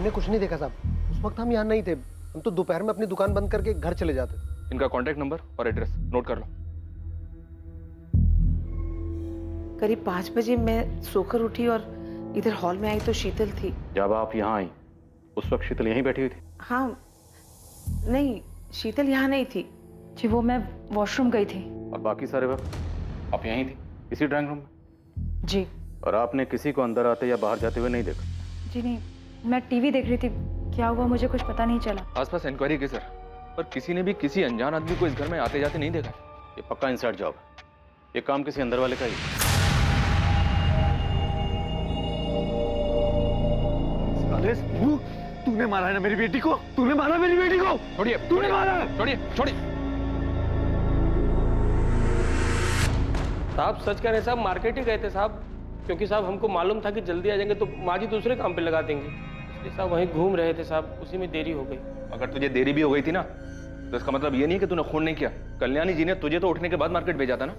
हमने कुछ नहीं देखा साहब, उस वक्त हम यहाँ नहीं थे। हम तो दोपहर में अपनी दुकान बंद करके घर चले जाते। इनका कॉन्टैक्ट नंबर और एड्रेस नोट कर लो। करीब 5 बजे मैं सोकर उठी और इधर हॉल में आई तो शीतल थी। जब आप यहाँ आई उस वक्त शीतल यहीं बैठी हुई थी? हाँ, नहीं शीतल यहाँ नहीं थी जी, वो मैं वॉशरूम गई थी। और बाकी सारे वक्त आप यहीं थी, इसी ड्राइंग रूम में? जी। और आपने किसी को अंदर आते या बाहर जाते हुए नहीं देखा? जी नहीं, मैं टीवी देख रही थी, क्या हुआ मुझे कुछ पता नहीं चला। आसपास इंक्वायरी की सर, पर किसी ने भी किसी अनजान आदमी को इस घर में आते जाते नहीं देखा। ये पक्का इनसाइड जॉब है, ये काम किसी अंदर वाले का ही है। तूने मारा है ना मेरी बेटी को, तूने मारा मेरी बेटी को। छोड़िए, तूने मारा है। छोड़िए, छोड़िए। साहब सच कह रहे हैं साहब, मार्केट ही गए थे साहब, क्योंकि साहब हमको मालूम था कि जल्दी आ जाएंगे तो माँ जी दूसरे काम पे लगा देंगे, इसलिए साहब वहीं घूम रहे थे साहब, उसी में देरी हो गई। अगर तुझे देरी भी हो गई थी ना तो इसका मतलब ये नहीं कि तूने खून नहीं किया। कल्याणी जी ने तुझे तो उठने के बाद मार्केट भेजा था ना,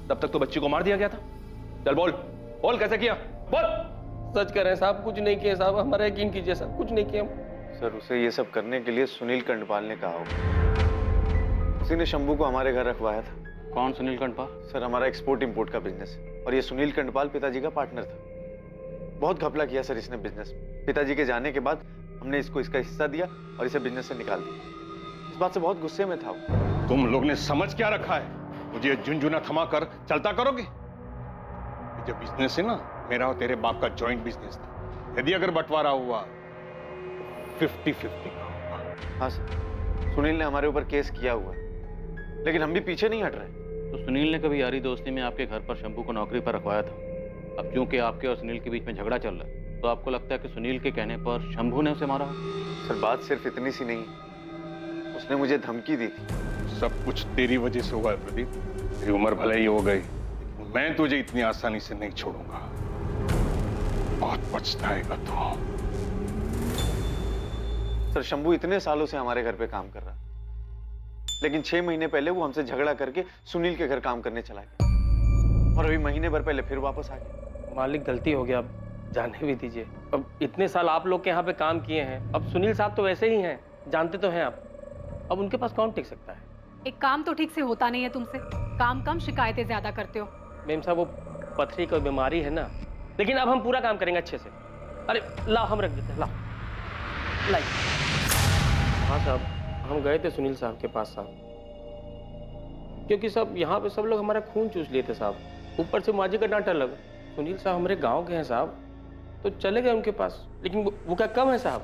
तब तक तो बच्ची को मार दिया गया था। चल बोल, बोल कैसे किया, बोल। सच कह रहे हैं साहब, कुछ नहीं किया साहब, हमारा यकीन कीजिए साहब, कुछ नहीं किया। सर उसे ये सब करने के लिए सुनील कंडपाल ने कहा होगा, उसी ने शंभू को हमारे घर रखवाया था। कौन सुनील कंडपाल? सर हमारा एक्सपोर्ट इंपोर्ट का बिजनेस है और ये सुनील कंडपाल पिताजी का पार्टनर था। बहुत घपला किया सर इसने बिजनेस में। पिताजी के जाने के बाद हमने इसको इसका हिस्सा दिया और इसे बिजनेस से निकाल दिया। इस बात से बहुत गुस्से में था वो। तुम लोग ने समझ क्या रखा है? मुझे झुनझुना थमा कर चलता करोगे? ये जो बिजनेस है ना, मेरा और तेरे बाप का जॉइंट बिजनेस था। यदि अगर बंटवारा हुआ 50-50 का होगा। हाँ सर, सुनील ने हमारे ऊपर केस किया हुआ है, लेकिन हम भी पीछे नहीं हट रहे। तो सुनील ने कभी यारी दोस्ती में आपके घर पर शंभू को नौकरी पर रखवाया था। अब क्योंकि आपके और सुनील के बीच में झगड़ा चल रहा है, तो आपको लगता है कि सुनील के कहने पर शंभू ने उसे मारा? सर बात सिर्फ इतनी सी नहीं, उसने मुझे धमकी दी थी। सब कुछ तेरी वजह से हुआ है प्रदीप। तेरी उम्र भले ही हो गई, मैं तुझे इतनी आसानी से नहीं छोड़ूंगा। बहुत पछताएगा तू। सर शंभू इतने सालों से हमारे घर पे काम कर रहा है, लेकिन 6 महीने पहले वो हमसे झगड़ा करके सुनील के घर काम करने चला गया और अभी महीने भर पहले फिर वापस आ गया। मालिक गलती हो गया, अब जाने भी दीजिए। अब इतने साल आप लोग के यहाँ पे काम किए हैं, अब सुनील साहब तो वैसे ही हैं, जानते तो हैं आप, अब उनके पास कौन टिक सकता है? एक काम तो ठीक से होता नहीं है तुमसे, काम कम शिकायतें ज्यादा करते हो। मैम साहब वो पथरी की बीमारी है ना, लेकिन अब हम पूरा काम करेंगे अच्छे से। अरे लाओ हम रख देते हैं, लाओ लाई। हाँ साहब, हम गए थे सुनील साहब के पास साहब, क्योंकि सब यहाँ पे सब लोग हमारा खून चूस लिए थे साहब, ऊपर से माजी का डांटा लगा। सुनील साहब हमारे गांव के हैं साहब, तो चले गए उनके पास, लेकिन वो क्या कम है साहब,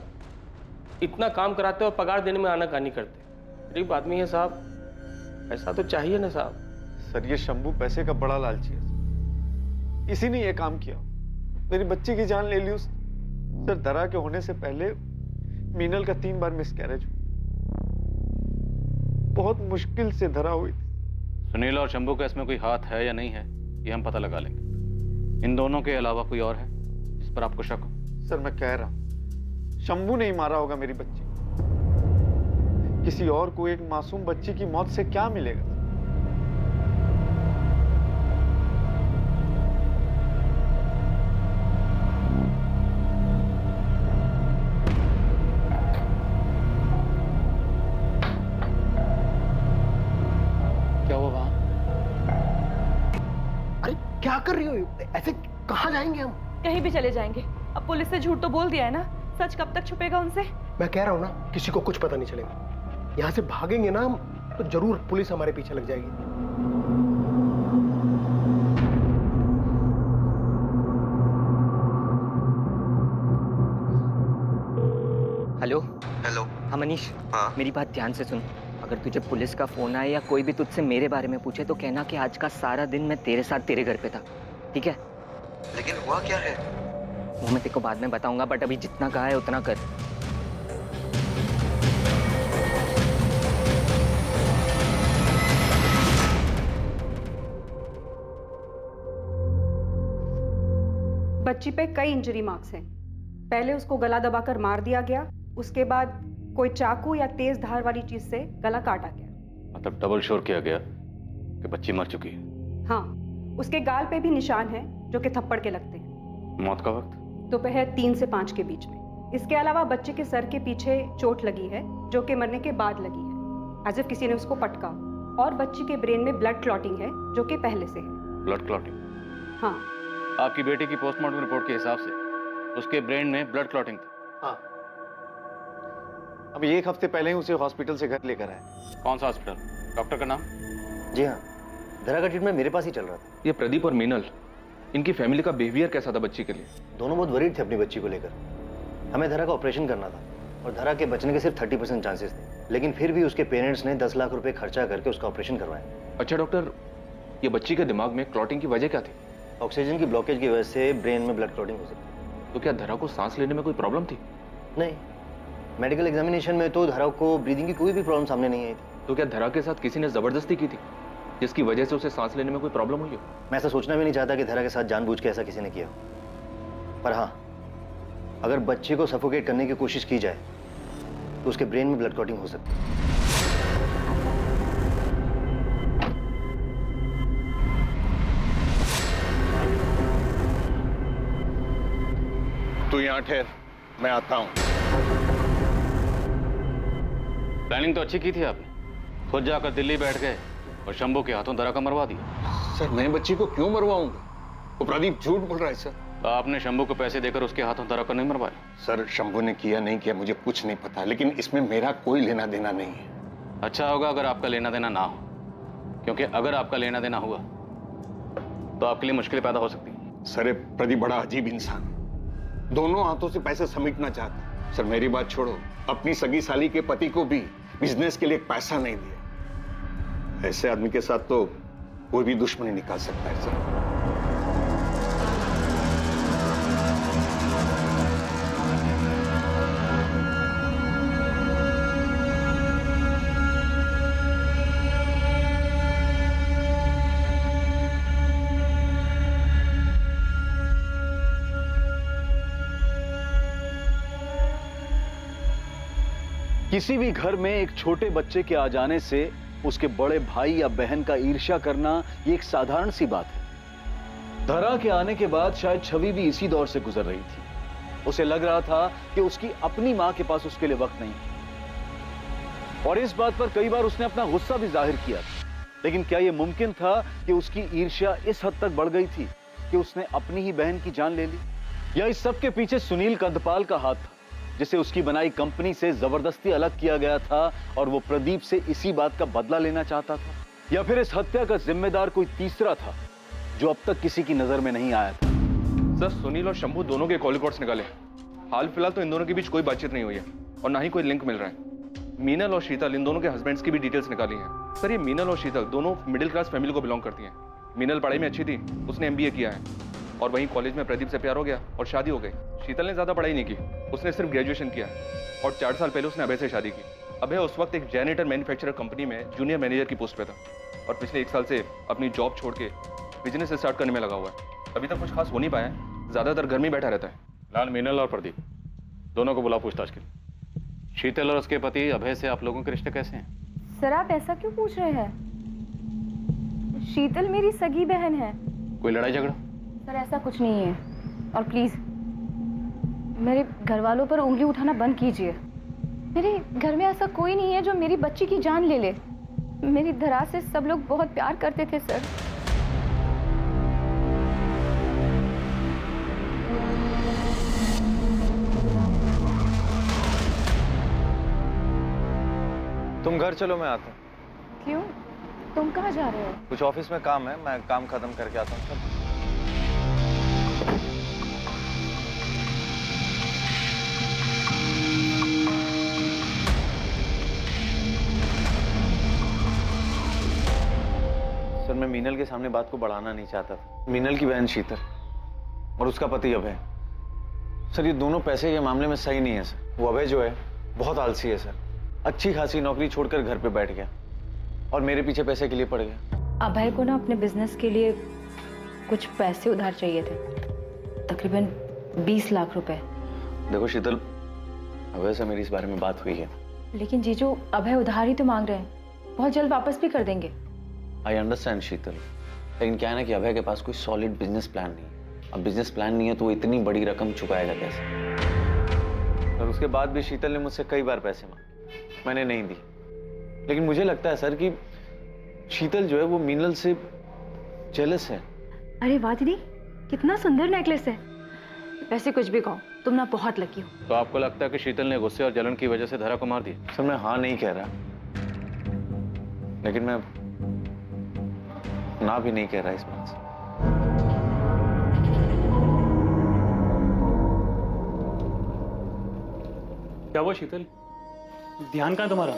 इतना काम कराते और पगार देने में आनाकानी करते। गरीब आदमी है साहब, ऐसा तो चाहिए ना साहब। सर ये शंभू पैसे का बड़ा लालची है, इसी ने ये काम किया, मेरी बच्ची की जान ले ली उसने। सर दरा के होने से पहले मीनल का 3 बार मिसकैरेज, बहुत मुश्किल से धरा हुई थी। सुनील और शंभू का इसमें कोई हाथ है या नहीं है, ये हम पता लगा लेंगे। इन दोनों के अलावा कोई और है जिस पर आपको शक हो? सर मैं कह रहा हूं, शंभू ने ही मारा होगा मेरी बच्ची, किसी और को एक मासूम बच्ची की मौत से क्या मिलेगा? क्या हुआ वहां? अरे क्या कर रही हो? ऐसे कहाँ जाएंगे हम? कहीं भी चले जाएंगे, अब पुलिस से झूठ तो बोल दिया है ना, सच कब तक छुपेगा उनसे? मैं कह रहा हूँ ना, किसी को कुछ पता नहीं चलेगा। यहाँ से भागेंगे ना हम तो जरूर पुलिस हमारे पीछे लग जाएगी। Hello hello. हाँ मनीष, हाँ मेरी बात ध्यान से सुन। अगर तुझे पुलिस का फोन आए या कोई भी तुझसे मेरे बारे में पूछे तो कहना कि आज का सारा दिन मैं तेरे साथ तेरे घर पे था, ठीक है? लेकिन हुआ क्या है? वो मैं तेरे को बाद में बताऊंगा, बट अभी जितना कहा है उतना कर। बच्ची पे कई इंजरी मार्क्स हैं। पहले उसको गला दबाकर मार दिया गया, उसके बाद कोई चाकू या तेज धार वाली चीज से गला काटा गया। मतलब डबल श्योर किया गया कि बच्ची मर चुकी है? हाँ, उसके गाल पे भी निशान हैं जो कि थप्पड़ के लगते हैं। मौत का वक्त? दोपहर 3 से 5 के बीच में। इसके अलावा बच्चे के सर के पीछे चोट लगी है जो कि मरने के बाद लगी है, एज इफ किसी ने उसको पटका, और बच्ची के ब्रेन में ब्लड क्लॉटिंग है जो कि पहले से है। Blood clotting? हाँ। आपकी बेटी की पोस्टमार्टम रिपोर्ट के हिसाब से उसके ब्रेन में ब्लड क्लॉटिंग थी। हाँ। अभी 1 हफ्ते पहले ही उसे हॉस्पिटल से घर लेकर आए। कौन सा हॉस्पिटल? डॉक्टर का नाम? जी हाँ, धरा का ट्रीटमेंट मेरे पास ही चल रहा था। ये प्रदीप और मीनल, इनकी फैमिली का बिहेवियर कैसा था बच्ची के लिए? दोनों बहुत वरीड थे अपनी बच्ची को लेकर। हमें धरा का ऑपरेशन करना था और धरा के बचने के सिर्फ 30% चांसेस थे, लेकिन फिर भी उसके पेरेंट्स ने 10 लाख रुपए खर्चा करके उसका ऑपरेशन करवाया। अच्छा डॉक्टर, ये बच्ची के दिमाग में क्लॉटिंग की वजह क्या थी? ऑक्सीजन की ब्लॉकेज की वजह से ब्रेन में ब्लड क्लॉटिंग हो सकती है। तो क्या धरा को सांस लेने में कोई प्रॉब्लम थी? नहीं, मेडिकल एग्जामिनेशन में तो धरा को ब्रीदिंग की कोई भी प्रॉब्लम सामने नहीं आई थी। तो क्या धरा के साथ किसी ने जबरदस्ती की थी जिसकी वजह से उसे सांस लेने में कोई प्रॉब्लम हुई हो? मैं ऐसा सोचना भी नहीं चाहता कि धरा के साथ जानबूझ के ऐसा किसी ने किया, पर हाँ, अगर बच्चे को सफोकेट करने की कोशिश की जाए तो उसके ब्रेन में ब्लड क्लॉटिंग हो सकती है। तू यहाँ ठहर, मैं आता हूँ। प्लानिंग तो अच्छी की थी आपने, खुद जाकर दिल्ली बैठ गए और शंभू के हाथों धरा का मरवा दिया। सर मैं बच्ची को क्यों मरवाऊंगा? वो प्रदीप झूठ बोल रहा है सर। तो आपने शंभू को पैसे देकर उसके हाथों धरा का नहीं मरवाया? सर शंभू ने किया नहीं किया मुझे कुछ नहीं पता, लेकिन इसमें मेरा कोई लेना देना नहीं है। अच्छा होगा अगर आपका लेना देना ना हो, क्योंकि अगर आपका लेना देना हुआ तो आपके लिए मुश्किलें पैदा हो सकती हैं। सर ये प्रदीप बड़ा अजीब इंसान, दोनों हाथों से पैसे समेटना चाहता। सर मेरी बात छोड़ो, अपनी सगी साली के पति को भी बिजनेस के लिए पैसा नहीं दिया। ऐसे आदमी के साथ तो कोई भी दुश्मनी निकाल सकता है सर। किसी भी घर में एक छोटे बच्चे के आ जाने से उसके बड़े भाई या बहन का ईर्ष्या करना ये एक साधारण सी बात है। धरा के आने के बाद शायद छवि भी इसी दौर से गुजर रही थी। उसे लग रहा था कि उसकी अपनी मां के पास उसके लिए वक्त नहीं है, और इस बात पर कई बार उसने अपना गुस्सा भी जाहिर किया था। लेकिन क्या यह मुमकिन था कि उसकी ईर्ष्या इस हद तक बढ़ गई थी कि उसने अपनी ही बहन की जान ले ली? या इस सब के पीछे सुनील कंदपाल का हाथ था, जिसे उसकी बनाई कंपनी से जबरदस्ती अलग किया गया था और वो प्रदीप से इसी बात का बदला लेना चाहता था? या फिर इस हत्या का जिम्मेदार कोई तीसरा था जो अब तक किसी की नजर में नहीं आया था? सर सुनील और शंभू दोनों के कॉल रिकॉर्ड्स निकाले। हाल फिलहाल तो इन दोनों के बीच कोई बातचीत नहीं हुई है और ना ही कोई लिंक मिल रहा है। मीनल और शीतल, इन दोनों के हस्बैंड्स की भी डिटेल्स निकाली हैं। सर ये मीनल और शीतल दोनों मिडिल क्लास फैमिली को बिलोंग करती हैं। मीनल पढ़ाई में अच्छी थी, उसने MBA किया है और वहीं कॉलेज में प्रदीप से प्यार हो गया और शादी हो गई। शीतल ने ज्यादा पढ़ाई नहीं की, उसने सिर्फ ग्रेजुएशन किया और 4 साल पहले उसने अभय से शादी की। अभय उस वक्त एक जेनेटर मैन्युफैक्चरर कंपनी में जूनियर मैनेजर की पोस्ट पे था और पिछले 1 साल से अपनी जॉब छोड़ के बिजनेस स्टार्ट करने में लगा हुआ है। अभी तक कुछ खास हो नहीं पाया है, ज्यादातर घर में बैठा रहता है। लाल, मीनल और प्रदीप दोनों को बुला पूछताछ के लिए। शीतल और उसके पति अभय से आप लोगों के रिश्ते कैसे हैं? सर आप ऐसा क्यों पूछ रहे हैं? शीतल मेरी सगी बहन है। कोई लड़ाई झगड़ा? सर ऐसा कुछ नहीं है, और प्लीज मेरे घर वालों पर उंगली उठाना बंद कीजिए। मेरे घर में ऐसा कोई नहीं है जो मेरी बच्ची की जान ले ले। मेरी धरा से सब लोग बहुत प्यार करते थे सर। तुम घर चलो, मैं आता हूँ। क्यों? तुम कहाँ जा रहे हो? कुछ ऑफिस में काम है, मैं काम खत्म करके आता हूँ। सर मैं मीनल के सामने बात को बढ़ाना नहीं चाहता था। मीनल की बहन शीतल और उसका पति अभय, सर ये दोनों पैसे के मामले में सही नहीं है सर। वो अभय जो है बहुत आलसी है सर, अच्छी खासी नौकरी छोड़कर घर पे बैठ गया और मेरे पीछे पैसे के लिए पड़ गया। अभय को ना अपने बिजनेस के लिए कुछ पैसे उधार चाहिए थे, तकरीबन 20 लाख रुपए। देखो शीतल, अभय से मेरी इस बारे में बात हुई है। लेकिन जीजू अभय उधार ही तो मांग रहे हैं, बहुत जल्द वापस भी कर देंगे। आई अंडरस्टैंड शीतल, लेकिन क्या है ना कि अभय के पास कोई सॉलिड बिजनेस प्लान नहीं है। अब बिजनेस प्लान नहीं है तो वो इतनी बड़ी रकम चुकाएगा कैसे? उसके बाद भी शीतल ने मुझसे कई बार पैसे मांगे, मैंने नहीं दिए। लेकिन मुझे लगता है सर कि शीतल जो है वो मीनल से जेलस है। अरे वाह दीदी, कितना सुंदर नेकलेस है। वैसे कुछ भी कहो, तुम ना बहुत लकी हो। तो आपको लगता है कि शीतल ने गुस्से और जलन की वजह से धरा को मार दिया? सर मैं हाँ नहीं कह रहा, लेकिन मैं ना भी नहीं कह रहा इस बात से। क्या हुआ शीतल, ध्यान कहाँ तुम्हारा?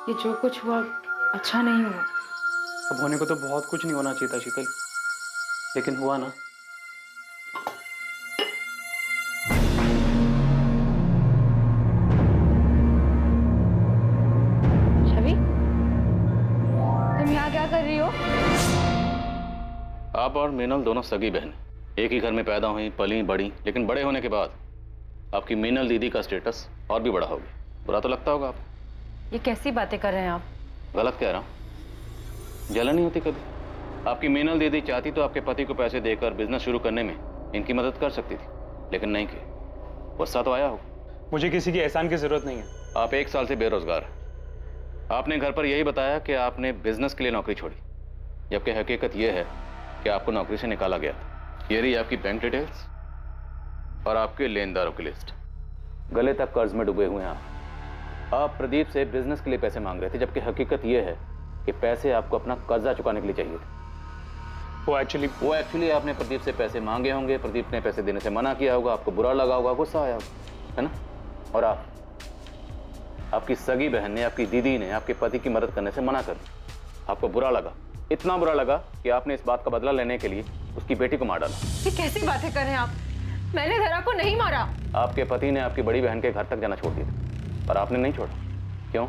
ये जो कुछ हुआ अच्छा नहीं हुआ। अब होने को तो बहुत कुछ नहीं होना चाहिए था शीतल, लेकिन हुआ ना। छवि, तुम यहाँ क्या कर रही हो? आप और मीनल दोनों सगी बहन, एक ही घर में पैदा हुई, पली, बड़ी, लेकिन बड़े होने के बाद आपकी मीनल दीदी का स्टेटस और भी बड़ा हो गया। बुरा तो लगता होगा आपको। ये कैसी बातें कर रहे हैं आप? गलत कह रहा हूँ? जलन नहीं होती कभी? आपकी मीनल दीदी चाहती तो आपके पति को पैसे देकर बिजनेस शुरू करने में इनकी मदद कर सकती थी, लेकिन नहीं की। गुस्सा तो आया होगा। मुझे किसी की एहसान की जरूरत नहीं है। आप 1 साल से बेरोजगार हैं। आपने घर पर यही बताया कि आपने बिजनेस के लिए नौकरी छोड़ी, जबकि हकीकत यह है कि आपको नौकरी से निकाला गया था। ये रही आपकी बैंक डिटेल्स और आपके लेनदारों की लिस्ट। गले तक कर्ज में डूबे हुए हैं आप प्रदीप से बिजनेस के लिए पैसे मांग रहे थे, जबकि हकीकत यह है कि पैसे आपको अपना कर्जा चुकाने के लिए चाहिए थे। वो एक्चुअली आपने प्रदीप से पैसे मांगे होंगे, प्रदीप ने पैसे देने से मना किया होगा, आपको बुरा लगा होगा, गुस्सा आया होगा, है ना? और आपकी सगी बहन ने, आपकी दीदी ने आपके पति की मदद करने से मना कर दिया। आपको बुरा लगा, इतना बुरा लगा कि आपने इस बात का बदला लेने के लिए उसकी बेटी को मार डाला। ये कैसी बातें कर रहे हैं आप? मैंने धरा को नहीं मारा। आपके पति ने आपकी बड़ी बहन के घर तक जाना छोड़ दिया, पर आपने नहीं छोड़ा। क्यों?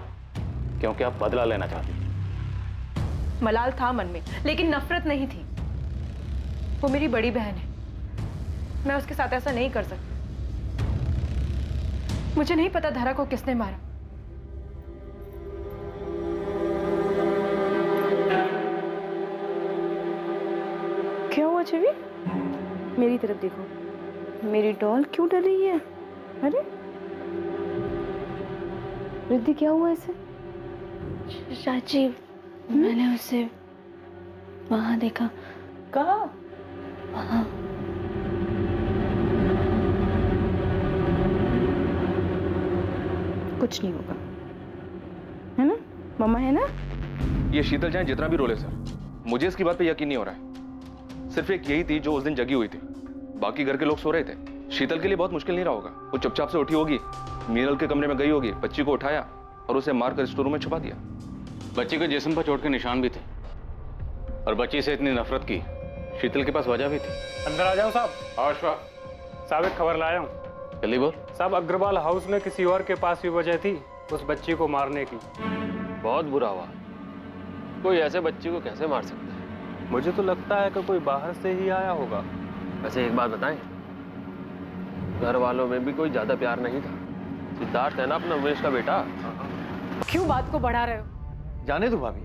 क्योंकि आप बदला लेना चाहती थी। मलाल था मन में, लेकिन नफरत नहीं थी। वो मेरी बड़ी बहन है, मैं उसके साथ ऐसा नहीं कर सकती। मुझे नहीं पता धरा को किसने मारा। क्या हुआ छवि? मेरी तरफ देखो, मेरी डॉल क्यों डर रही है? अरे रिद्धि, क्या हुआ इसे? चाची, मैंने उसे वहां देखा। कहाँ? वहां। कुछ नहीं होगा, है ना? मम्मा है ना? ये शीतल चाहे जितना भी रोले सर, मुझे इसकी बात पे यकीन नहीं हो रहा है। सिर्फ एक यही थी जो उस दिन जगी हुई थी, बाकी घर के लोग सो रहे थे। शीतल के लिए बहुत मुश्किल नहीं रहा होगा। वो चुपचाप से उठी होगी, मीनल के कमरे में गई होगी, बच्ची को उठाया और उसे मारकर स्टोर रूम में छुपा दिया। बच्ची के जिस्म पर चोट के निशान भी थे और बच्ची से इतनी नफरत की शीतल के पास वजह भी थी। अंदर आ जाओ साहब। साहब एक खबर लाया हूँ। जल्दी बोल। साहब अग्रवाल हाउस में किसी और के पास भी वजह थी उस बच्ची को मारने की। बहुत बुरा हुआ। कोई ऐसे बच्ची को कैसे मार सकता है? मुझे तो लगता है कि कोई बाहर से ही आया होगा। वैसे एक बात बताएं, घर वालों में भी कोई ज्यादा प्यार नहीं था। सिद्धार्थ है ना अपना उमेश का बेटा। क्यों बात को बढ़ा रहे हो? जाने दो भाभी,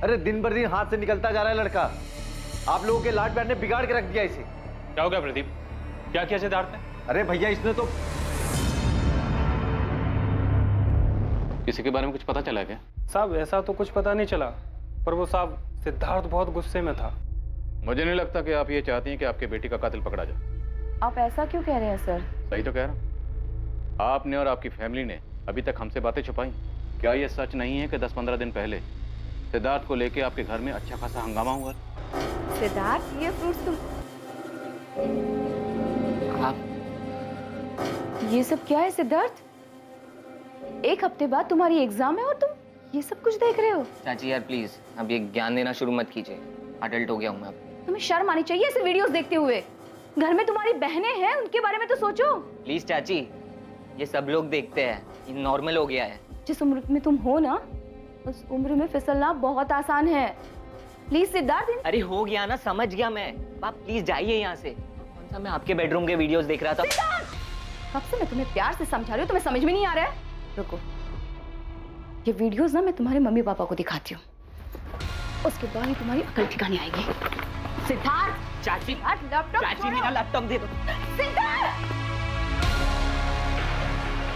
अरे दिन भर दिन हाथ से निकलता जा रहा है लड़का। आप लोगों के लाड प्यार ने बिगाड़ के रख दिया इसे। क्या हो गया प्रदीप? क्या किया सिद्धार्थ ने? अरे भैया इसने तो किसी के बारे में कुछ पता चला क्या? साहब ऐसा तो कुछ पता नहीं चला, पर वो साहब सिद्धार्थ बहुत गुस्से में था। मुझे नहीं लगता कि आप ये चाहती हैं कि आपके बेटी का कातिल पकड़ा जाए। आप ऐसा क्यों कह रहे हैं सर? सही तो कह रहा हूं। आपने और आपकी फैमिली ने अभी तक हमसे बातें छुपाई। क्या ये सच नहीं है कि 10-15 दिन पहले सिद्धार्थ को लेके आपके घर में अच्छा खासा हंगामा हुआ? सिद्धार्थ, ये फ्रूट्स तुम... आप ये सब क्या है सिद्धार्थ? एक हफ्ते बाद तुम्हारी एग्जाम है और तुम ये सब कुछ देख रहे हो? चाची यार प्लीज, अब ये ज्ञान देना शुरू मत कीजिए। अडल्ट हो गया हूँ मैं अब। तुम्हें शर्म आनी चाहिए ऐसे वीडियोस देखते हुए। घर में तुम्हारी बहनें हैं, उनके बारे में तो सोचो। प्लीज चाची, ये सब लोग देखते हैं, ये नॉर्मल हो गया है। जिस उम्र में तुम हो ना, उस उम्र में फिसलना बहुत आसान है। प्लीज सिद्धार्थ। अरे हो गया ना, समझ गया मैं। आप प्लीज जाइए यहाँ से। कौन सा मैं आपके बेडरूम के वीडियोस देख रहा था। कब से मैं तुम्हें प्यार से समझा रही हूँ, तुम्हें समझ में नहीं आ रहा है? रुको, ये वीडियोस ना मैं तुम्हारे मम्मी पापा को दिखाती हूँ, उसके बाद ही तुम्हारी अकल ठिकाने आएगी। सिद्धार्थ, चाची लैपटॉप, चाची मेरा लैपटॉप दे दो। सिद्धार्थ!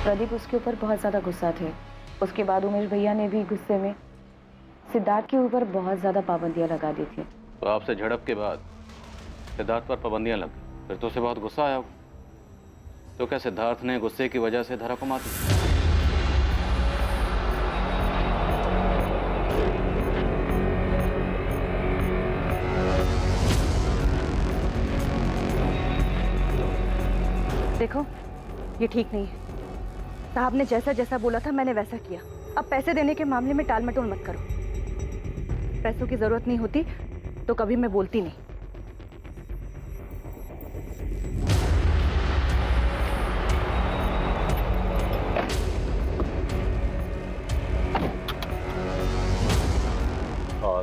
प्रदीप उसके ऊपर बहुत ज्यादा गुस्सा थे। उसके बाद उमेश भैया ने भी गुस्से में सिद्धार्थ के ऊपर बहुत ज्यादा पाबंदियां लगा दी थी। तो आपसे झड़प के बाद सिद्धार्थ पर पाबंदियां लग गई, फिर तो उसे बहुत गुस्सा आया होगा। तो क्या सिद्धार्थ ने गुस्से की वजह से धरा को मार दी? देखो, ये ठीक नहीं है। साहब ने जैसा जैसा बोला था मैंने वैसा किया। अब पैसे देने के मामले में टाल मटोल मत करो। पैसों की जरूरत नहीं होती तो कभी मैं बोलती नहीं।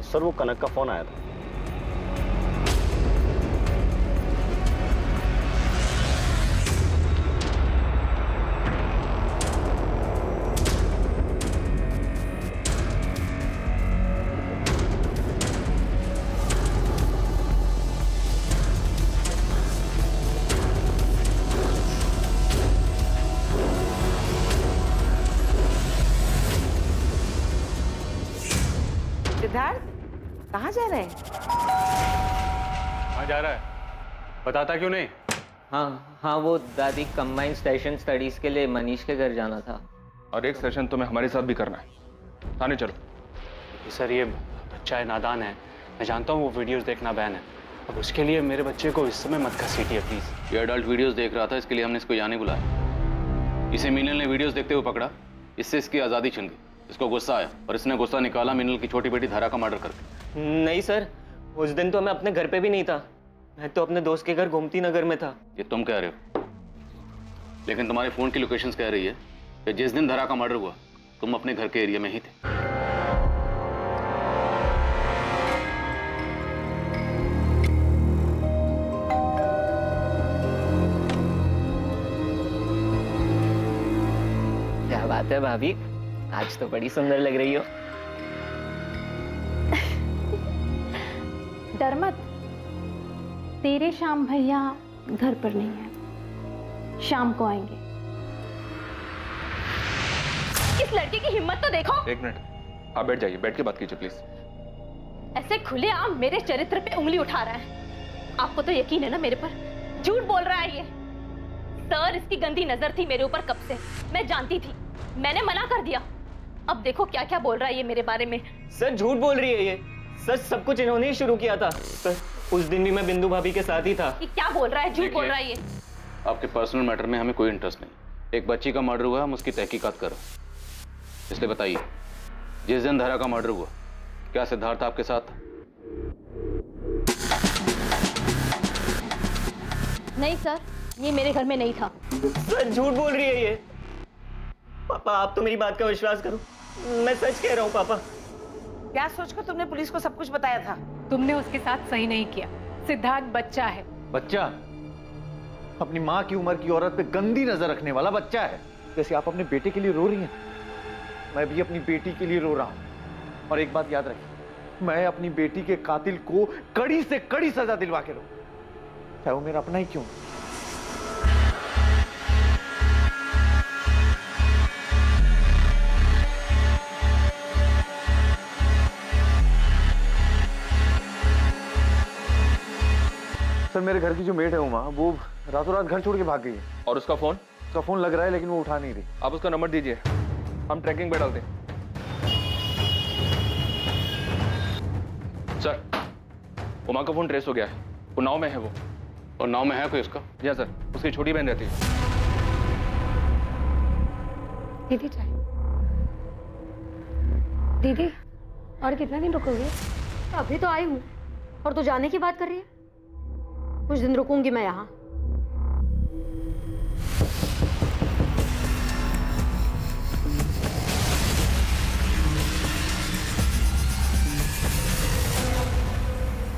सर वो कनक का फोन आया था। सिद्धार्थ, कहाँ जा रहे हैं? कहाँ जा रहा है? बताता क्यों नहीं? हाँ वो दादी कंबाइंड सेशन स्टडीज के लिए मनीष के घर जाना था। और एक सेशन तुम्हें हमारे साथ भी करना है। थाने चलो। सर ये बच्चा है, नादान है। मैं जानता हूँ वो वीडियोस देखना बैन है। अब उसके लिए मेरे बच्चे को इस समय मत घसीटिए प्लीज। ये एडल्ट वीडियोस देख रहा था, इसके लिए हमने इसको यहाँ नहीं बुलाया। इसे मीनल ने वीडियोस देखते हुए पकड़ा, इससे इसकी आज़ादी छिन गई। इसको गुस्सा आया और इसने गुस्सा निकाला मीनल की छोटी बेटी धारा का मर्डर करके। नहीं सर, उस दिन तो मैं अपने घर पे भी नहीं था। मैं तो अपने दोस्त के घर गोमती नगर में था। ये तुम कह रहे हो, लेकिन तुम्हारे फोन की लोकेशंस कह रही है कि जिस दिन धारा का मर्डर हुआ तुम अपने घर के एरिया में ही थे। क्या बात है भाभी, आज तो बड़ी सुंदर लग रही हो। डर मत, तेरे श्याम भैया घर पर नहीं है, शाम को आएंगे। इस लड़के की हिम्मत तो देखो। एक मिनट, आप बैठ जाइए, बैठ के बात कीजिए प्लीज। ऐसे खुलेआम मेरे चरित्र पे उंगली उठा रहा है। आपको तो यकीन है ना मेरे पर? झूठ बोल रहा है ये। सर, इसकी गंदी नजर थी मेरे ऊपर कब से, मैं जानती थी। मैंने मना कर दिया। अब देखो क्या क्या बोल रहा है ये मेरे बारे में। सर झूठ बोल रही है ये। सर सब कुछ इन्होंने ही शुरू किया था। सर उस दिन भी मैं बिंदु भाभी के साथ ही था। ये क्या बोल रहा है? झूठ बोल रहा है ये। आपके पर्सनल मैटर में हमें कोई इंटरेस्ट नहीं। एक बच्ची का मर्डर हुआ, हम उसकी तहकीकात कर रहे हैं। इसलिए बताइए, जिस दिन धारा का मर्डर हुआ क्या सिद्धार्थ आपके साथ था? नहीं सर, ये मेरे घर में नहीं था। सर झूठ बोल रही है ये। पापा आप तो मेरी बात का विश्वास करो, मैं सच कह रहा हूँ पापा। क्या सोचकर तुमने पुलिस को सब कुछ बताया था? तुमने उसके साथ सही नहीं किया। सिद्धार्थ बच्चा है। बच्चा? अपनी माँ की उम्र की औरत पे गंदी नजर रखने वाला बच्चा है। जैसे आप अपने बेटे के लिए रो रही हैं, मैं भी अपनी बेटी के लिए रो रहा हूं। और एक बात याद रखिए, मैं अपनी बेटी के कातिल को कड़ी से कड़ी सजा दिलवा के रहूं, चाहे वो मेरा अपना ही क्यों। सर मेरे घर की जो मेड है उमा, वो रातों रात घर छोड़ के भाग गई है। और उसका फोन? उसका फोन लग रहा है लेकिन वो उठा नहीं रही। आप उसका नंबर दीजिए, हम ट्रैकिंग पे डालते हैं। सर उमा का फोन ट्रेस हो गया है, उन्नाव में है वो। और नाव में है कोई उसका? जी सर, उसकी छोटी बहन रहती है। दीदी चाय। दीदी और कितना दिन रुकोगे? अभी तो आई हूँ और तू जाने की बात कर रही है। कुछ दिन रुकूंगी मैं यहाँ।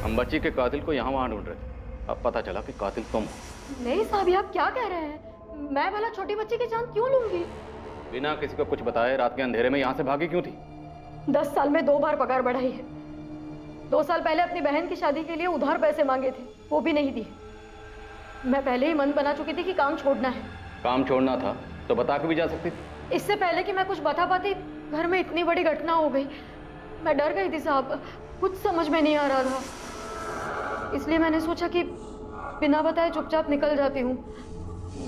हम बच्ची के कातिल को यहाँ वहाँ ढूंढ रहे थे, अब पता चला कि कातिल तुम हो। नहीं साहब, आप क्या कह रहे हैं? मैं भला छोटी बच्ची की जान क्यों लूंगी? बिना किसी को कुछ बताए रात के अंधेरे में यहाँ से भागी क्यों थी? 10 साल में 2 बार पगार बढ़ाई है। 2 साल पहले अपनी बहन की शादी के लिए उधार पैसे मांगे थे, वो भी नहीं दिए। मैं पहले ही मन बना चुकी थी कि काम छोड़ना है। काम छोड़ना था तो बता के भी जा सकती थी। इससे पहले कि मैं कुछ बता पाती, घर में इतनी बड़ी घटना हो गई। मैं डर गई थी साहब, कुछ समझ में नहीं आ रहा था। इसलिए मैंने सोचा कि बिना बताए चुपचाप निकल जाती हूँ।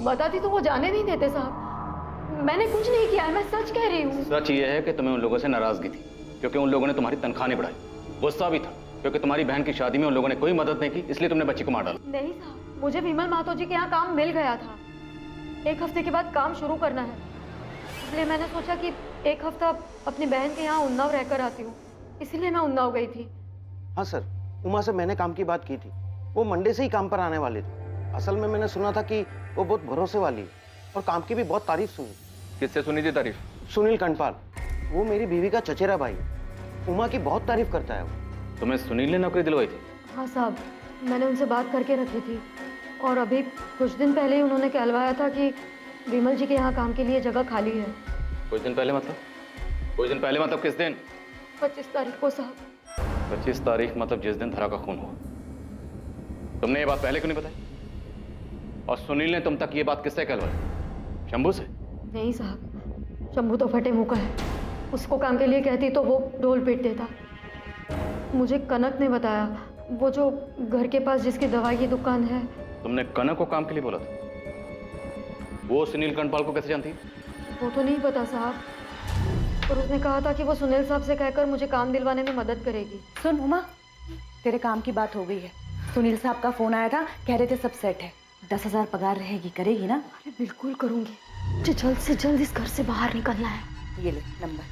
बताती तो वो जाने नहीं देते साहब। मैंने कुछ नहीं किया है, मैं सच कह रही हूँ। सच ये है कि तुम्हें उन लोगों से नाराजगी थी क्योंकि उन लोगों ने तुम्हारी तनख्वाह नहीं बढ़ाई। गुस्सा भी था क्योंकि तुम्हारी बहन की शादी में उन लोगों ने कोई मदद नहीं की, इसलिए तुमने बच्ची को मार डाला। नहीं साहब, मुझे विमल मातो जी के यहाँ काम मिल गया था। 1 हफ्ते के बाद काम शुरू करना है, इसलिए मैंने सोचा कि 1 हफ्ता अपनी बहन के यहाँ उन्नाव रहकर आती हूँ, इसीलिए मैं उन्नाव गई थी। हाँ सर, उमा से मैंने काम की बात की थी। वो मंडे से ही काम पर आने वाले थे। असल में मैंने सुना था कि वो बहुत भरोसे वाली है और काम की भी बहुत तारीफ सुनी। किससे सुनी थी तारीफ? सुनील कंडपाल, वो मेरी बीवी का चचेरा भाई है। उमा की बहुत तारीफ करता है वो। तुम्हें सुनील ने नौकरी दिलवाई थी? हाँ साहब, मैंने उनसे बात करके रखी थी और अभी कुछ दिन पहले ही उन्होंने कहलवाया था कि विमल जी के यहाँ काम के लिए जगह खाली है। कुछ दिन पहले मतलब? कुछ दिन पहले मतलब किस दिन? 25 तारीख को साहब। 25 तारीख मतलब जिस दिन धरा का खून हुआ। तुमने ये बात पहले क्यों नहीं बताई? और सुनील ने तुम तक ये बात किससे कहलवाई? शंभू से? नहीं साहब, शंभू तो फटे मुंह का है। उसको काम के लिए कहती तो वो ढोल पीट देता। मुझे कनक ने बताया, वो जो घर के पास जिसकी दवाई की दुकान है। तुमने कनक को काम के लिए बोला था? वो सुनील कंडपाल को कैसे जानती है? वो तो नहीं पता साहब, और उसने कहा था कि वो सुनील साहब से कहकर मुझे काम दिलवाने में मदद करेगी। सुन उमा, तेरे काम की बात हो गई है। सुनील साहब का फोन आया था, कह रहे थे सब सेट है। 10,000 पगार रहेगी, करेगी ना? अरे बिल्कुल करूंगी, मुझे जल्द से जल्द इस घर से बाहर निकलना है। ये ले नंबर,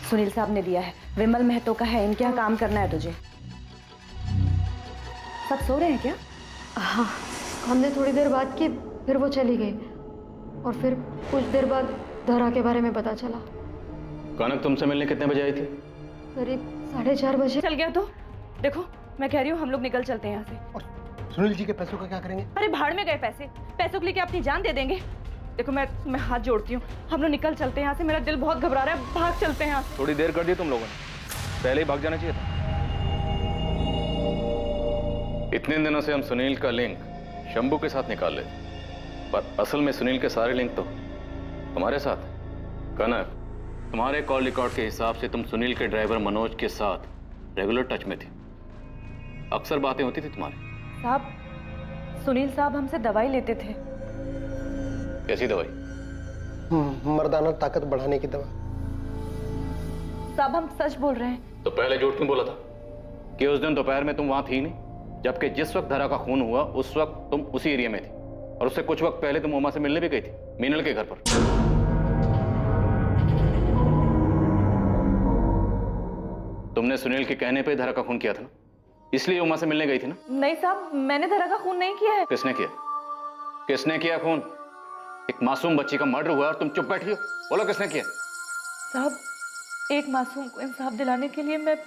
सुनील साहब ने दिया है। विमल महतो का है, इनके यहाँ काम करना है तुझे। सब सो रहे हैं क्या? हाँ, हमने थोड़ी देर बात की, फिर वो चली गई और फिर कुछ देर बाद धरा के बारे में पता चला। कनक तुमसे मिलने कितने बजे आई थी? करीब 4:30 बजे। चल गया तो देखो, मैं कह रही हूँ हम लोग निकल चलते हैं यहाँ से। सुनील जी के पैसों का क्या करेंगे? अरे भाड़ में गए पैसे, पैसों के लिए क्या अपनी जान दे देंगे? देखो मैं हाथ जोड़ती हूँ, हम लोग निकल चलते हैं यहाँ से। मेरा दिल बहुत घबरा रहा है, भाग चलते हैं यहाँ से। थोड़ी देर कर दी तुम लोगों ने, पहले ही भाग जाना चाहिए था। इतने दिनों से हम सुनील का लिंक शंभू के साथ निकाल लेते, पर असल में सुनील के सारे लिंक तो तुम्हारे साथ। कनक, तुम्हारे कॉल रिकॉर्ड के हिसाब से तुम सुनील के ड्राइवर मनोज के साथ रेगुलर टच में थी, अक्सर बातें होती थी तुम्हारी। साहब, सुनील साहब हमसे दवाई लेते थे। कैसी दवाई? मर्दाना ताकत बढ़ाने की दवा। साहब हम सच बोल रहे हैं। तो पहले झूठ क्यों बोला था कि उस दिन दोपहर में तुम वहां थी नहीं, जबकि जिस वक्त धरा का खून हुआ उस वक्त तुम उसी एरिया में थी, और उससे कुछ वक्त पहले तुम उमा से मिलने भी गई थी मीनल के घर पर। तुमने सुनील के कहने पे धरा का खून किया था ना, इसलिए उमा से मिलने गई थी ना? नहीं साहब, मैंने धरा का खून नहीं किया है। किसने किया? किसने किया खून? एक मासूम बच्ची का मर्डर हुआ और तुम चुप बैठी हो, बोलो किसने किया? साहब, एक मासूम को इंसाफ दिलाने के लिए मैं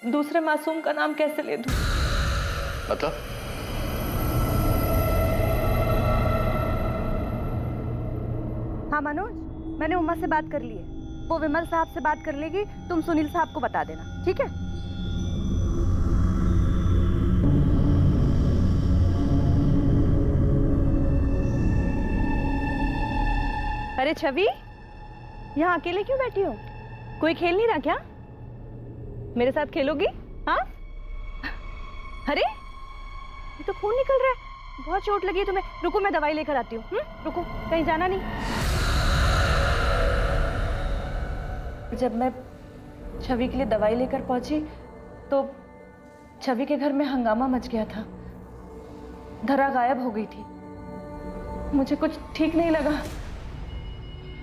दूसरे मासूम का नाम कैसे ले दूं? मतलब? हाँ मनोज, मैंने उमा से बात कर ली है। वो विमल साहब से बात कर लेगी, तुम सुनील साहब को बता देना, ठीक है? अरे छवि, यहाँ अकेले क्यों बैठी हो? कोई खेल नहीं रहा क्या? मेरे साथ खेलोगी? हाँ? अरे ये तो खून निकल रहा है, बहुत चोट लगी है तुम्हें। रुको मैं दवाई लेकर आती हूँ। रुको, कहीं जाना नहीं। जब मैं छवि के लिए दवाई लेकर पहुंची तो छवि के घर में हंगामा मच गया था। धरा गायब हो गई थी। मुझे कुछ ठीक नहीं लगा,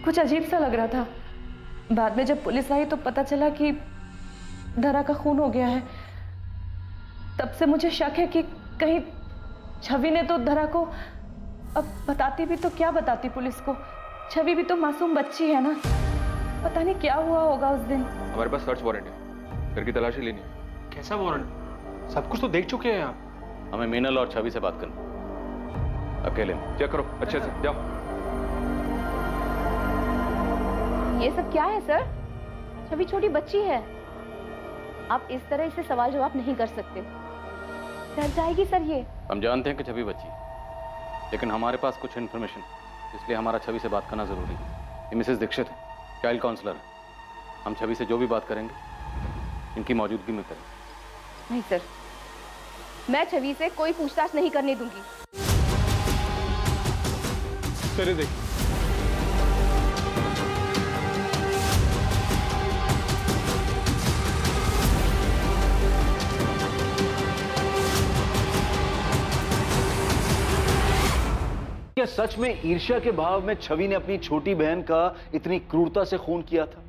कुछ अजीब सा लग रहा था। बाद में जब पुलिस आई तो पता चला कि धरा का खून हो गया है। तब से मुझे शक है कि कहीं छवि ने तो धरा को, अब बताती भी तो क्या बताती पुलिस को? छवि भी तो मासूम बच्ची है ना, पता नहीं क्या हुआ होगा उस दिन। हमारे पास सर्च वारंट है, घर की तलाशी लेनी है। कैसा वारंट? सब कुछ तो देख चुके हैं आप। हमें मीनल और छवि से बात करनी, अकेले में। चेक करो अच्छे से, जाओ। ये सब क्या है सर? छवि छोटी बच्ची है, आप इस तरह इसे सवाल जवाब नहीं कर सकते। डर जाएगी सर ये। हम जानते हैं कि छवि बच्ची है, लेकिन हमारे पास कुछ इन्फॉर्मेशन, इसलिए हमारा छवि से बात करना जरूरी है। ये मिसेस दीक्षित है, चाइल्ड काउंसलर है। हम छवि से जो भी बात करेंगे इनकी मौजूदगी में करेंगे। नहीं सर, मैं छवि से कोई पूछताछ नहीं करने दूंगी। सर देखिए, क्या सच में ईर्ष्या के भाव में छवि ने अपनी छोटी बहन का इतनी क्रूरता से खून किया था?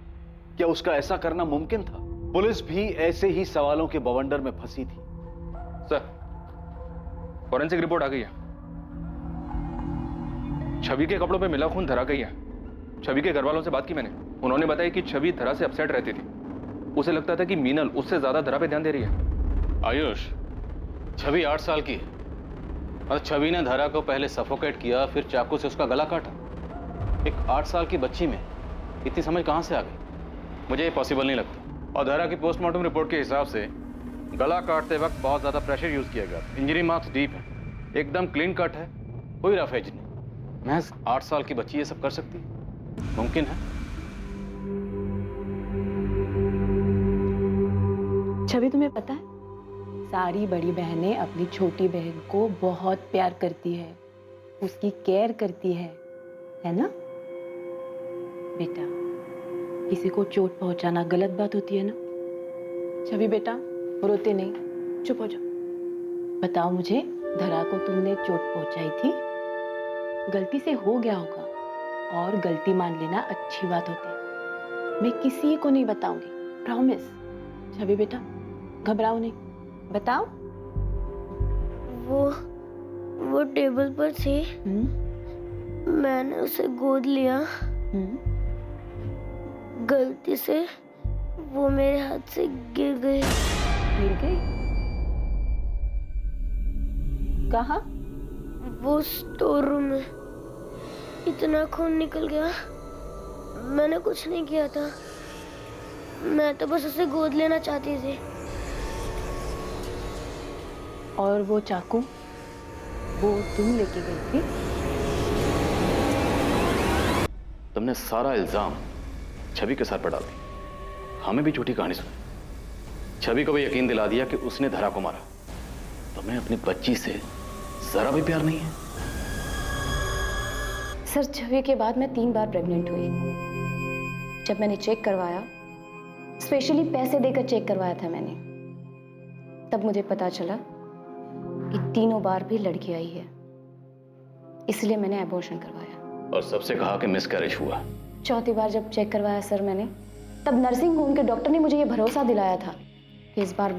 क्या उसका ऐसा करना मुमकिन था? पुलिस भी ऐसे ही सवालों के बवंडर में फंसी थी। सर फॉरेंसिक रिपोर्ट आ गई है। छवि के कपड़ों पे मिला खून धरा गई है। छवि के घर वालों से बात की मैंने, उन्होंने बताया कि छवि धरा से अपसेट रहती थी। उसे लगता था कि मीनल उससे ज्यादा धरा पे ध्यान दे रही है। आयुष, छवि 8 साल की है और छवि ने धरा को पहले सफोकेट किया, फिर चाकू से उसका गला काटा। एक 8 साल की बच्ची में इतनी समझ कहां से आ गई? मुझे ये पॉसिबल नहीं लगता। और धरा की पोस्टमार्टम रिपोर्ट के हिसाब से गला काटते वक्त बहुत ज्यादा प्रेशर यूज किया गया। इंजरी मार्क्स डीप है, एकदम क्लीन कट है, कोई रफ एज नहीं। महज 8 साल की बच्ची ये सब कर सकती है? मुमकिन है? छवि, तुम्हें पता है सारी बड़ी बहनें अपनी छोटी बहन को बहुत प्यार करती है, उसकी केयर करती है ना बेटा? किसी को चोट पहुंचाना गलत बात होती है ना? छवि बेटा, रोते नहीं, चुप हो जाओ। बताओ मुझे, धरा को तुमने चोट पहुंचाई थी? गलती से हो गया होगा और गलती मान लेना अच्छी बात होती है। मैं किसी को नहीं बताऊंगी, प्रॉमिस। छवि बेटा, घबराओ नहीं, बताओ। वो टेबल पर थी, मैंने उसे गोद लिया, गलती से वो मेरे हाथ से गिर गई। गिर गई? कहाँ? वो स्टोर रूम में। इतना खून निकल गया, मैंने कुछ नहीं किया था, मैं तो बस उसे गोद लेना चाहती थी। और वो चाकू वो तुम लेके गई थी? तुमने सारा इल्जाम छवि के सर पर डाल दिया, हमें भी झूठी कहानी सुनी। छवि को भी यकीन दिला दिया कि उसने धरा को मारा। तुम्हें अपनी बच्ची से जरा भी प्यार नहीं है? सर, छवि के बाद मैं 3 बार प्रेग्नेंट हुई। जब मैंने चेक करवाया, स्पेशली पैसे देकर चेक करवाया था मैंने, तब मुझे पता चला कि 3 बार भी लड़की आई है। इसलिए मैंने एबॉर्शन करवाया। और सबसे कहा कि मिसकैरेज हुआ। 4थी बार जब चेक करवाया सर मैंने, तब नर्सिंग होम के डॉक्टर ने मुझे ये भरोसा दिलाया था कि इस बार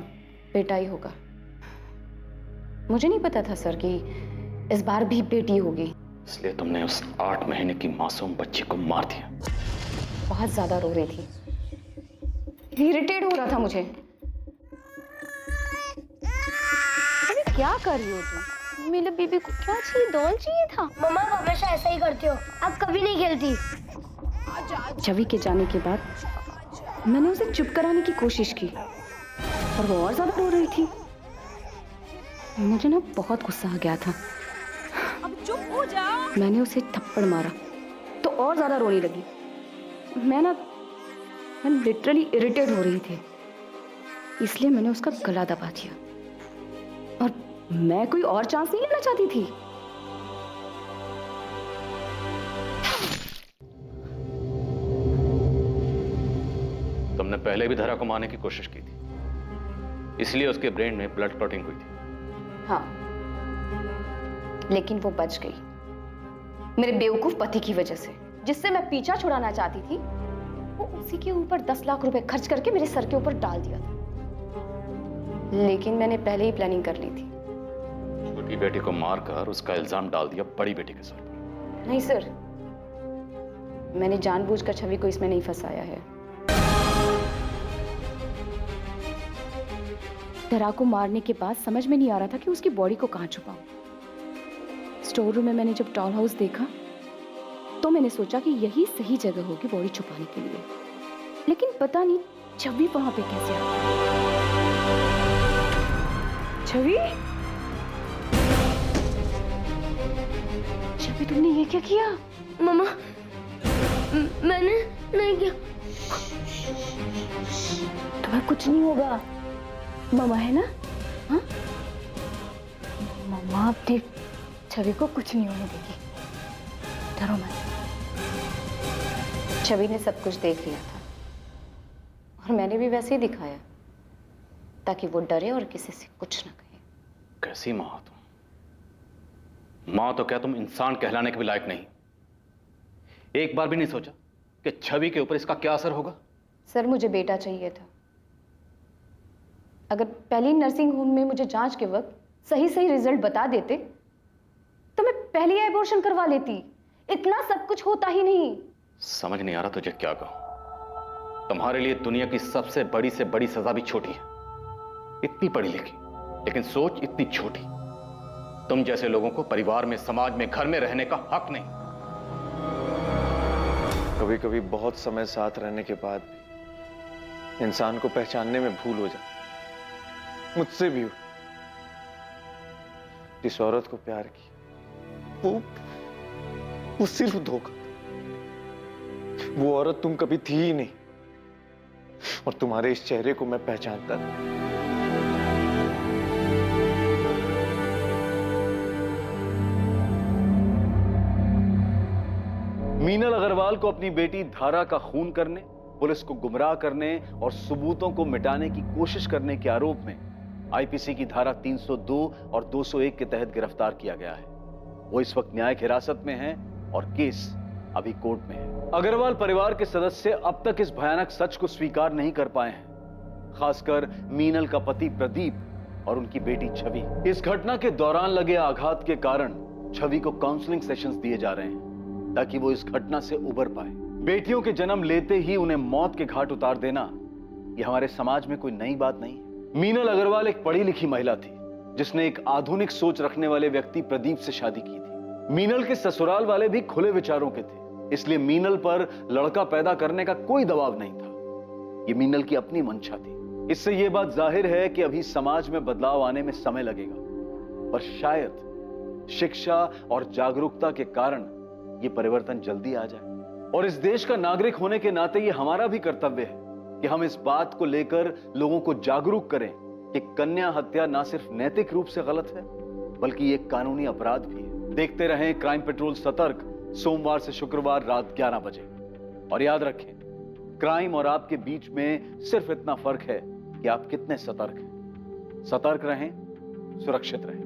बेटा ही होगा। मुझे नहीं पता था सर कि इस बार भी बेटी होगी। इसलिए तुमने उस 8 महीने की मासूम बच्ची को मार दिया। बहुत ज्यादा रो रही थी, इरिटेट हो रहा था मुझे। अरे क्या कर रही हो तुम? मेरे बेबी को क्या चाहिए? डॉल चाहिए था। मम्मा आप हमेशा ऐसा ही करती हो, आप कभी नहीं खेलती। छवि के जाने के बाद मैंने उसे चुप कराने की कोशिश की और वो और ज्यादा रो रही थी। मुझे ना बहुत गुस्सा आ गया था। अब चुप हो जा। मैंने उसे थप्पड़ मारा तो और ज्यादा रोने लगी। मैं लिटरली इरिटेट हो रही थी, इसलिए मैंने उसका गला दबा दिया। और मैं कोई और चांस नहीं लेना चाहती थी। तुमने पहले भी धरा को मारने की कोशिश की थी, इसलिए उसके ब्रेन में ब्लड क्लॉटिंग हुई थी। हाँ, लेकिन वो बच गई मेरे बेवकूफ पति की वजह से, जिससे मैं पीछा छुड़ाना चाहती थी। वो उसी के ऊपर 10 लाख रुपए खर्च करके मेरे सर के ऊपर डाल दिया था, लेकिन मैंने पहले ही प्लानिंग कर ली थी। छोटी बेटी को मारकर उसका इल्जाम डाल दिया बड़ी बेटी के सर पर। नहीं सर, मैंने जानबूझकर छवि को इसमें नहीं फंसाया है। धरा को मारने के बाद समझ में नहीं आ रहा था कि उसकी बॉडी को कहां छुपाऊं। स्टोर रूम में मैंने जब डॉल हाउस देखा तो मैंने सोचा कि यही सही जगह होगी बॉडी छुपाने के लिए, लेकिन पता नहीं छवि वहां पे कैसे आ गई। छवि, छवि तुमने ये क्या किया? मम्मा, मैंने नहीं किया। तुम्हें कुछ नहीं होगा, मम्मा है ना? हाँ, मम्मा अपनी छवि को कुछ नहीं होने देगी, डरो मत। छवि ने सब कुछ देख लिया था और मैंने भी वैसे ही दिखाया ताकि वो डरे और किसी से कुछ ना कहे। कैसी माँ हो तुम? माँ तो क्या तुम इंसान कहलाने के भी लायक नहीं। एक बार भी नहीं सोचा कि छवि के ऊपर इसका क्या असर होगा? सर, मुझे बेटा चाहिए था। अगर पहली नर्सिंग होम में मुझे जांच के वक्त सही सही रिजल्ट बता देते तो मैं पहले ही एबॉर्शन करवा लेती। इतना सब कुछ होता ही नहीं। समझ नहीं आ रहा तुझे क्या कहूं। तुम्हारे लिए दुनिया की सबसे बड़ी से बड़ी सजा भी छोटी है। इतनी पढ़ी लिखी लेकिन सोच इतनी छोटी। तुम जैसे लोगों को परिवार में, समाज में, घर में रहने का हक नहीं। कभी कभी बहुत समय साथ रहने के बाद भी इंसान को पहचानने में भूल हो जाती। मुझसे भी जिस औरत को प्यार किया वो सिर्फ धोखा था। वो औरत तुम कभी थी ही नहीं और तुम्हारे इस चेहरे को मैं पहचानता था। मीनल अग्रवाल को अपनी बेटी धारा का खून करने, पुलिस को गुमराह करने और सबूतों को मिटाने की कोशिश करने के आरोप में आईपीसी की धारा 302 और 201 के तहत गिरफ्तार किया गया है। वो इस वक्त न्यायिक हिरासत में है और केस अभी कोर्ट में है। अग्रवाल परिवार के सदस्य अब तक इस भयानक सच को स्वीकार नहीं कर पाए हैं, खासकर मीनल का पति प्रदीप और उनकी बेटी छवि। इस घटना के दौरान लगे आघात के कारण छवि को काउंसलिंग सेशंस दिए जा रहे हैं ताकि वो इस घटना से उबर पाए। बेटियों के जन्म लेते ही उन्हें मौत के घाट उतार देना यह हमारे समाज में कोई नई बात नहीं है। मीनल अग्रवाल एक पढ़ी लिखी महिला थी जिसने एक आधुनिक सोच रखने वाले व्यक्ति प्रदीप से शादी की थी। मीनल के ससुराल वाले भी खुले विचारों के थे, इसलिए मीनल पर लड़का पैदा करने का कोई दबाव नहीं था। यह मीनल की अपनी मंशा थी। इससे यह बात जाहिर है कि अभी समाज में बदलाव आने में समय लगेगा, पर शायद शिक्षा और जागरूकता के कारण यह परिवर्तन जल्दी आ जाए। और इस देश का नागरिक होने के नाते यह हमारा भी कर्तव्य है कि हम इस बात को लेकर लोगों को जागरूक करें कि कन्या हत्या ना सिर्फ नैतिक रूप से गलत है बल्कि एक कानूनी अपराध भी है। देखते रहें क्राइम पेट्रोल सतर्क, सोमवार से शुक्रवार रात 11 बजे। और याद रखें, क्राइम और आपके बीच में सिर्फ इतना फर्क है कि आप कितने सतर्क हैं। सतर्क रहें, सुरक्षित रहें।